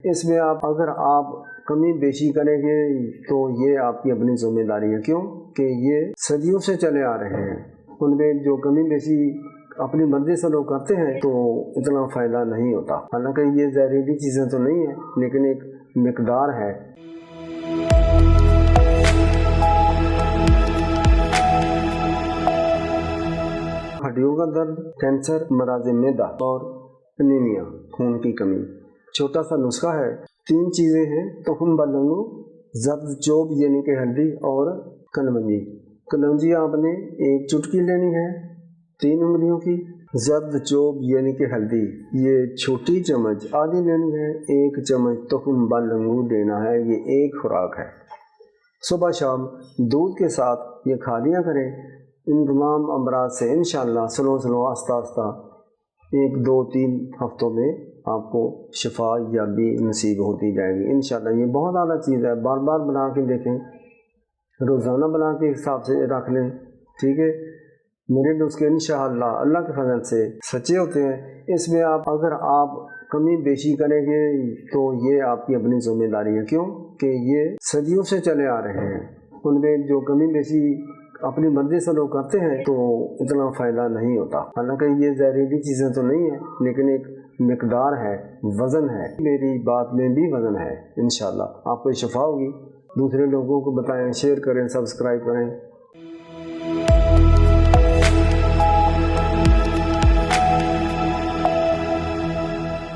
इसमें अगर आप कमी बेशी करेंगे तो ये आपकी अपनी ज़िम्मेदारी है। क्यों कि ये सदियों से चले आ रहे हैं, उनमें जो कमी बेशी अपनी मर्जी से लोग करते हैं तो इतना फ़ायदा नहीं होता। हालांकि ये जहरीली चीज़ें तो नहीं है, लेकिन एक मिकदार है। हड्डियों का दर्द, कैंसर, मराज़ मैदा और एनीमिया, खून की कमी। छोटा सा नुस्खा है, 3 चीज़ें हैं, तुहम बलंगू, जर्द चोब यानी कि हल्दी और कलमंजी। कलमंजी आपने 1 चुटकी लेनी है 3 उंगलियों की। जर्द चोब यानी कि हल्दी ये छोटी चम्मच आधी लेनी है। 1 चम्मच तुहम बलंगू लेना है, ये 1 खुराक है। सुबह शाम दूध के साथ ये खा लिया करें। इन तमाम अमराज से इंशाअल्लाह स्लो आस्ता आस्ता 1, 2, 3 हफ्तों में आपको शिफा या भी नसीब होती जाएगी इंशाअल्लाह। ये बहुत ज़्यादा चीज़ है, बार बार बना के देखें, रोज़ाना बना के हिसाब से रख लें, ठीक है। मेरे नुस्खे इंशाअल्लाह अल्लाह के फजल से सच्चे होते हैं। इसमें अगर आप कमी बेशी करेंगे तो ये आपकी अपनी ज़िम्मेदारी है। क्यों कि ये सदियों से चले आ रहे हैं, उनमें जो कमी बेशी अपनी मर्जी से लोग करते हैं तो इतना फ़ायदा नहीं होता। हालांकि ये जहरीली चीज़ें तो नहीं है, लेकिन एक मिकदार है, वज़न है। मेरी बात में भी वज़न है। इंशाअल्लाह आपको शिफा होगी। दूसरे लोगों को बताएं, शेयर करें, सब्सक्राइब करें।